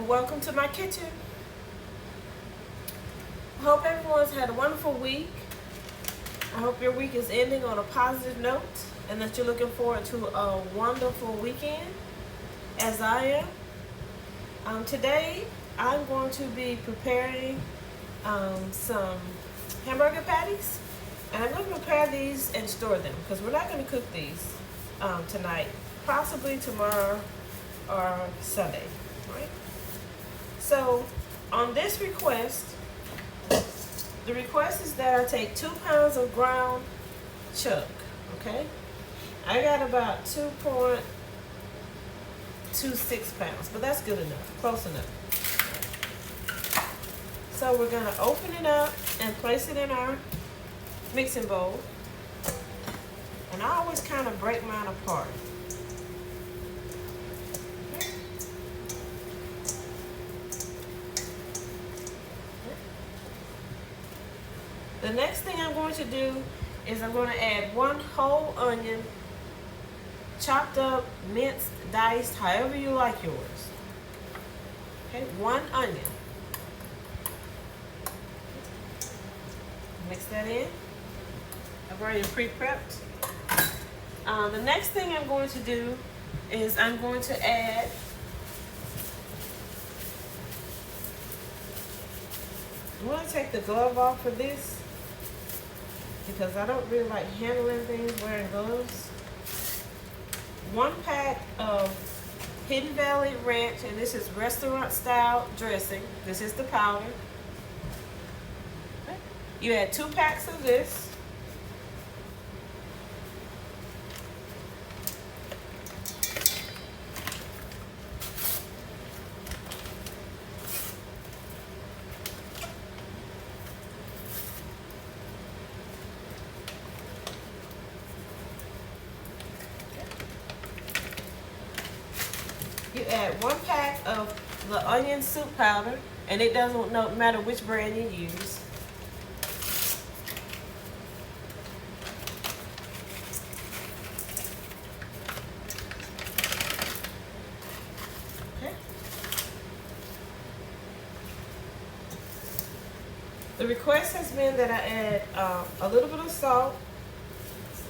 and welcome to my kitchen. I hope everyone's had a wonderful week. I hope your week is ending on a positive note and that you're looking forward to a wonderful weekend, as I am. Today, I'm going to be preparing some hamburger patties, and I'm going to prepare these and store them because we're not going to cook these tonight, possibly tomorrow or Sunday, right? So on this request, the request is that I take 2 pounds of ground chuck, okay? I got about 2.26 pounds, but that's good enough, close enough. So we're gonna open it up and place it in our mixing bowl. And I always kind of break mine apart. The next thing I'm going to do is I'm going to add 1 whole onion, chopped up, minced, diced, however you like yours. Okay, 1 onion. Mix that in. I've already pre-prepped. The next thing I'm going to do is I'm going to add I'm going to take the glove off for this because I don't really like handling things wearing gloves. 1 pack of Hidden Valley Ranch, and this is restaurant style dressing. This is the powder. Okay. You add 2 packs of this. You add 1 pack of the onion soup powder, and it doesn't matter which brand you use. Okay. The request has been that I add a little bit of salt.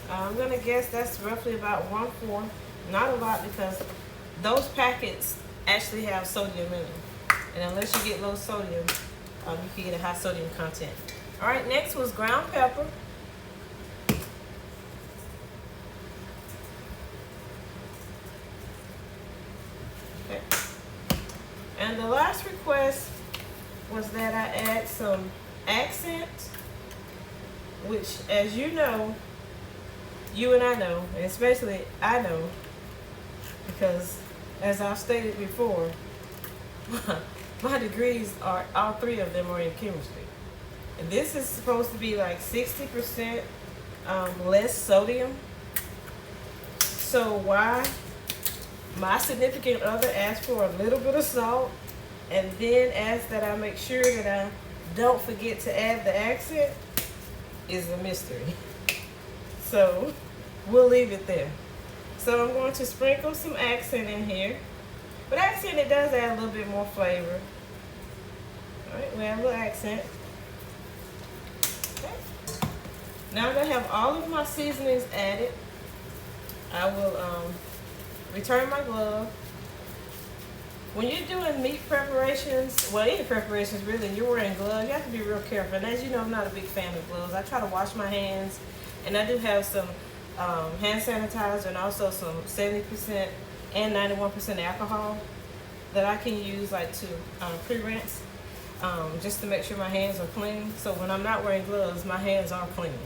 I'm gonna guess that's roughly about 1/4. Not a lot because those packets actually have sodium in them. And unless you get low sodium, you can get a high sodium content. All right, next was ground pepper. Okay. And the last request was that I add some accent, which, as you know, you and I know, and especially I know, because as I've stated before, my degrees are, all 3 of them are in chemistry. And this is supposed to be like 60% less sodium. So why my significant other asked for a little bit of salt and then asked that I make sure that I don't forget to add the accent is a mystery. So we'll leave it there. So I'm going to sprinkle some accent in here. But accent, it does add a little bit more flavor. All right, we have a little accent. Okay. Now that I have all of my seasonings added, I will return my glove. When you're doing meat preparations, well, any preparations really, and you're wearing gloves, you have to be real careful. And as you know, I'm not a big fan of gloves. I try to wash my hands, and I do have some hand sanitizer and also some 70% and 91% alcohol that I can use like to pre-rinse just to make sure my hands are clean. So when I'm not wearing gloves, my hands are clean.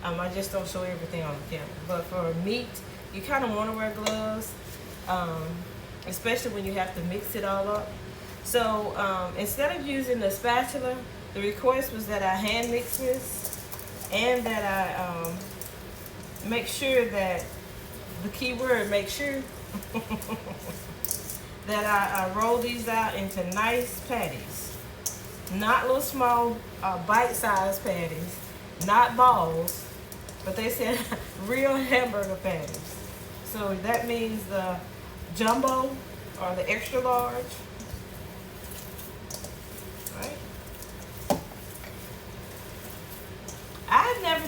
I just don't show everything on the camera. But for meat, you kind of want to wear gloves, especially when you have to mix it all up. So instead of using the spatula, the request was that I hand mix this and that I make sure that, the key word, make sure, that I roll these out into nice patties. Not little small bite-sized patties, not balls, but they said real hamburger patties. So that means the jumbo or the extra large.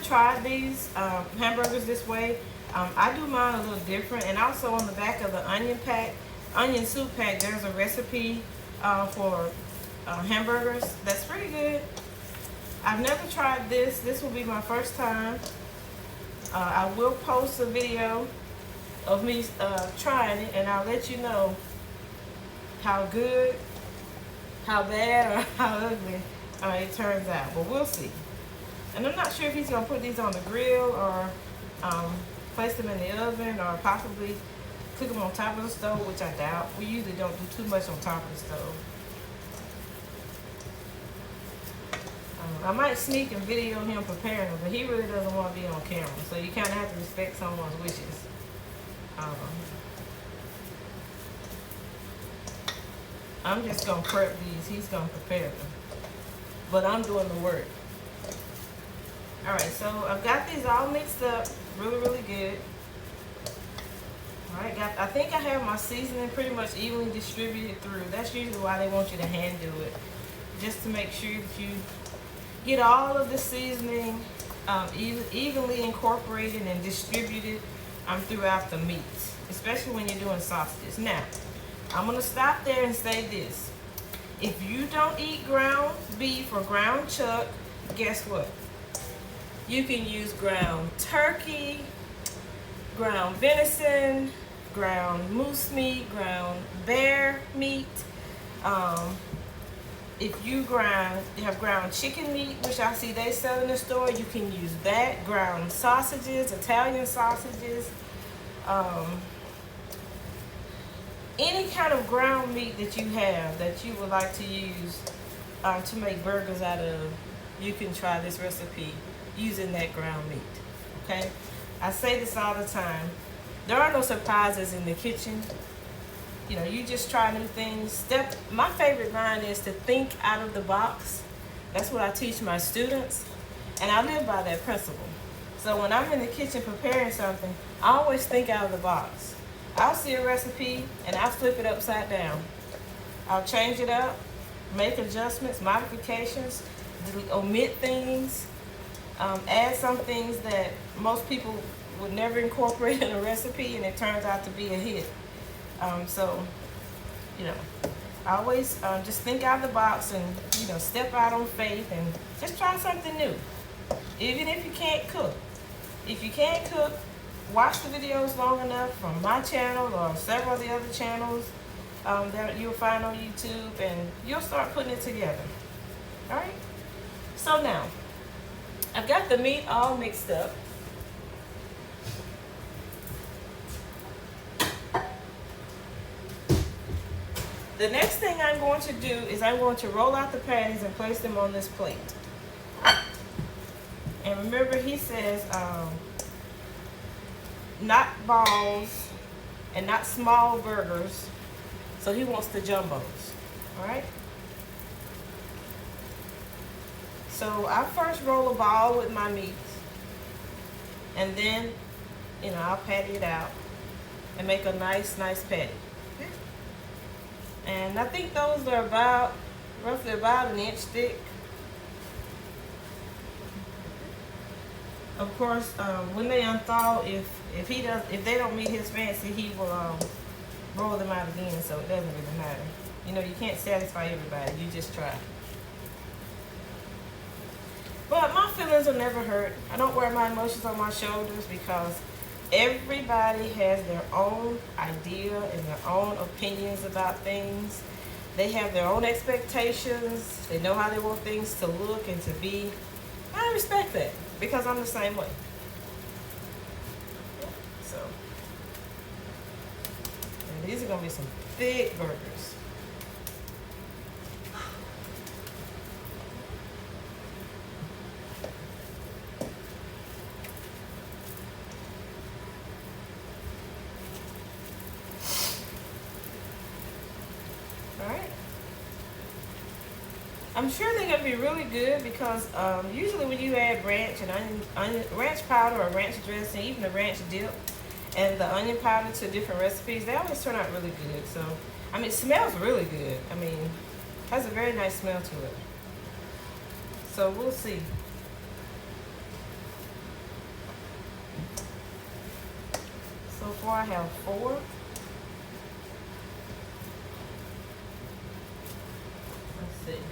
tried these hamburgers this way. I do mine a little different, and also on the back of the onion soup pack, there's a recipe for hamburgers that's pretty good. I've never tried this. This will be my first time. I will post a video of me trying it, and I'll let you know how good, how bad, or how ugly it turns out. But we'll see. And I'm not sure if he's going to put these on the grill or place them in the oven or possibly cook them on top of the stove, which I doubt. We usually don't do too much on top of the stove. I might sneak and video him preparing them, but he really doesn't want to be on camera. So you kind of have to respect someone's wishes. I'm just going to prep these. He's going to prepare them. But I'm doing the work. Alright, so I've got these all mixed up. Really, really good. Alright, I think I have my seasoning pretty much evenly distributed through. That's usually why they want you to hand do it. Just to make sure that you get all of the seasoning evenly incorporated and distributed throughout the meat, especially when you're doing sausages. Now, I'm going to stop there and say this. If you don't eat ground beef or ground chuck, guess what? You can use ground turkey, ground venison, ground moose meat, ground bear meat. If you have ground chicken meat, which I see they sell in the store, you can use that. Ground sausages, Italian sausages, any kind of ground meat that you have that you would like to use to make burgers out of, you can try this recipe using that ground meat. Okay? I say this all the time. There are no surprises in the kitchen. You know, you just try new things. My favorite line is to think out of the box. That's what I teach my students, and I live by that principle. So when I'm in the kitchen preparing something, I always think out of the box. I'll see a recipe and I'll flip it upside down. I'll change it up, make adjustments, modifications, omit things, add some things that most people would never incorporate in a recipe, and it turns out to be a hit. So, you know, I always just think out of the box and, you know, step out on faith and just try something new. Even if you can't cook. If you can't cook, watch the videos long enough from my channel or several of the other channels that you'll find on YouTube, and you'll start putting it together. All right? So now, I've got the meat all mixed up. The next thing I'm going to do is I'm going to roll out the patties and place them on this plate. And remember, he says not balls and not small burgers, so he wants the jumbos. All right? So I first roll a ball with my meat, and then, you know, I'll patty it out and make a nice patty. And I think those are roughly about an inch thick. Of course, when they unthaw, if they don't meet his fancy, he will roll them out again, so it doesn't really matter. You know, you can't satisfy everybody. You just try. But my feelings are never hurt. I don't wear my emotions on my shoulders because everybody has their own idea and their own opinions about things. They have their own expectations. They know how they want things to look and to be. I respect that because I'm the same way. So, and these are going to be some thick burgers. I'm sure they're going to be really good because usually when you add ranch and ranch powder or ranch dressing, even the ranch dip and the onion powder to different recipes, they always turn out really good. So, I mean, it smells really good. I mean, it has a very nice smell to it. So, we'll see. before. I have 4. Let's see.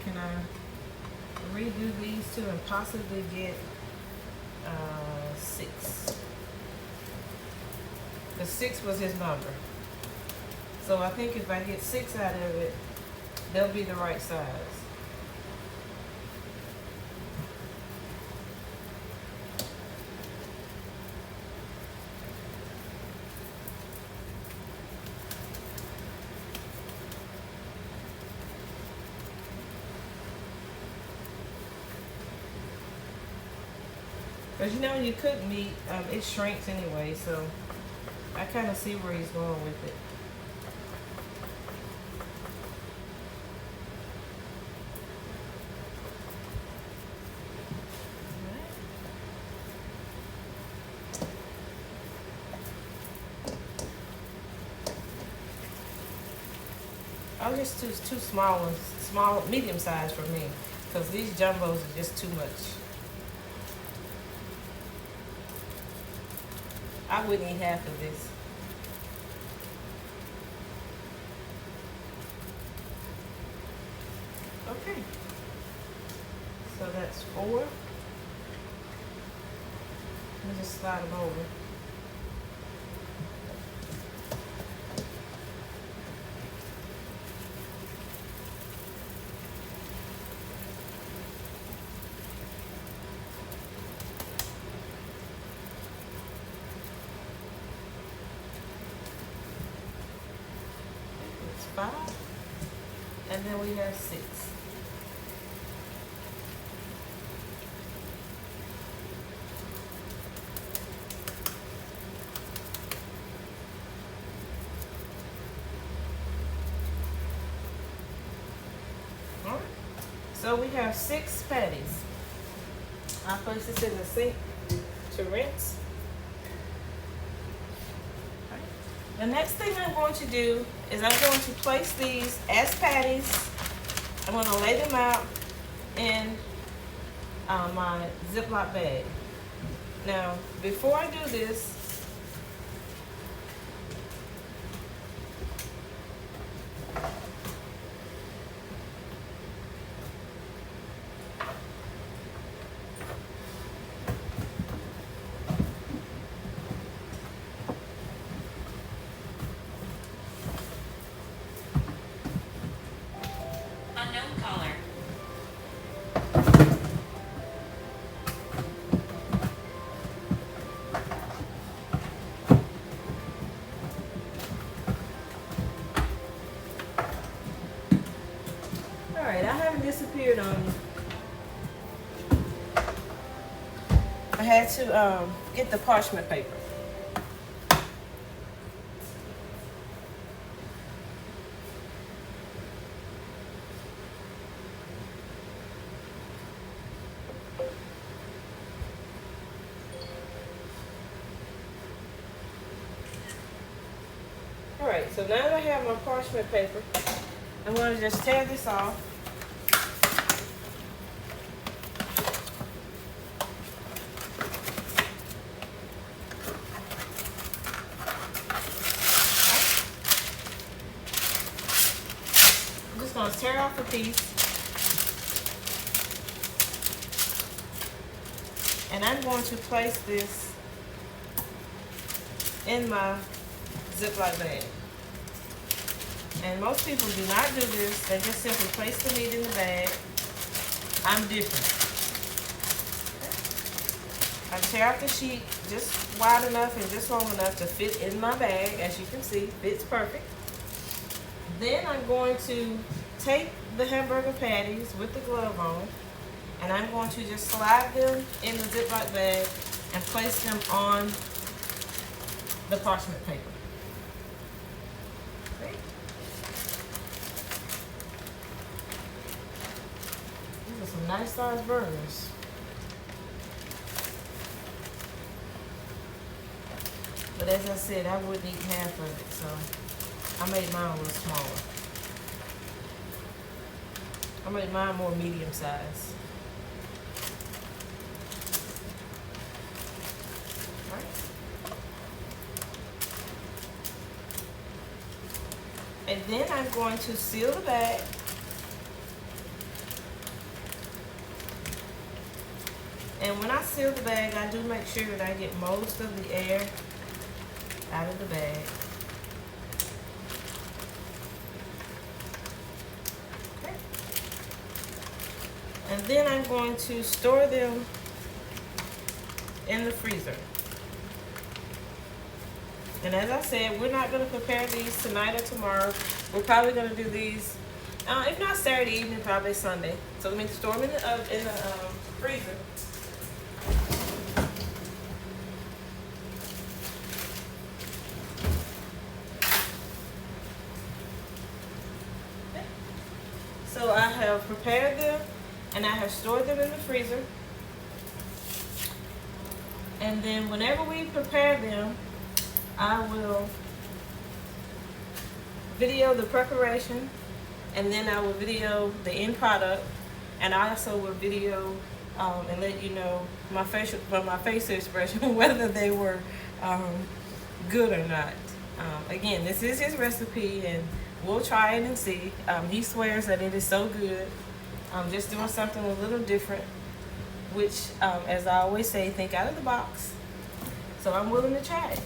Can I redo these 2 and possibly get 6? The 6 was his number. So I think if I get 6 out of it, they'll be the right size. Because you know, when you cook meat, it shrinks anyway, so I kind of see where he's going with it. I'll just do 2 small ones, medium size for me, because these jumbos are just too much. I wouldn't eat half of this. Okay. So that's 4. Let me just slide them over. It's 5. And then we have 6. So we have 6 patties. I'll place this in the sink to rinse. Right. The next thing I'm going to do is I'm going to place these as patties. I'm going to lay them out in my Ziploc bag. Now, before I do this, alright, I haven't disappeared on you. I had to get the parchment paper. Alright, so now that I have my parchment paper, I'm going to just tear this off. I'm just going to tear off a piece. And I'm going to place this in my Ziploc bag. And most people do not do this. They just simply place the meat in the bag. I'm different. I tear out the sheet just wide enough and just long enough to fit in my bag. As you can see, fits perfect. Then I'm going to take the hamburger patties with the glove on, and I'm going to just slide them in the Ziploc bag and place them on the parchment paper. Some nice sized burgers. But as I said, I wouldn't eat half of it, so I made mine a little smaller. I made mine more medium size. Right. then I'm going to seal the bag. And when I seal the bag, I do make sure that I get most of the air out of the bag. Okay. And then I'm going to store them in the freezer. And as I said, we're not going to prepare these tonight or tomorrow. We're probably going to do these, if not Saturday evening, probably Sunday. So let me store them in the freezer. So I have prepared them and I have stored them in the freezer. And then whenever we prepare them, I will video the preparation, and then I will video the end product, and I also will video and let you know my facial expression whether they were good or not. Again, this is his recipe, and we'll try it and see. He swears that it is so good. I'm just doing something a little different, which, as I always say, think out of the box. So I'm willing to try it.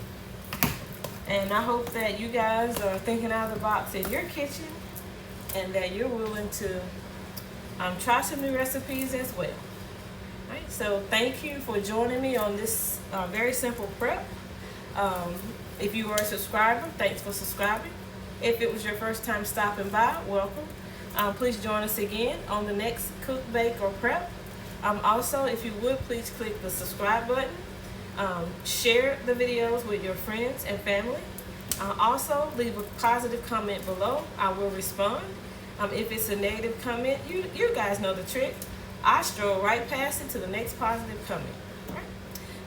And I hope that you guys are thinking out of the box in your kitchen, and that you're willing to try some new recipes as well. All right, so thank you for joining me on this very simple prep. If you are a subscriber, thanks for subscribing. If it was your first time stopping by, welcome. Please join us again on the next cook, bake, or prep. Also, if you would, please click the subscribe button. Share the videos with your friends and family. Also, leave a positive comment below. I will respond. If it's a negative comment, you guys know the trick. I stroll right past it to the next positive comment. All right?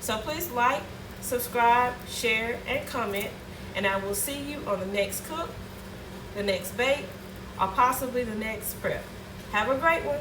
So please like, subscribe, share, and comment. And I will see you on the next cook, the next bake, or possibly the next prep. Have a great one.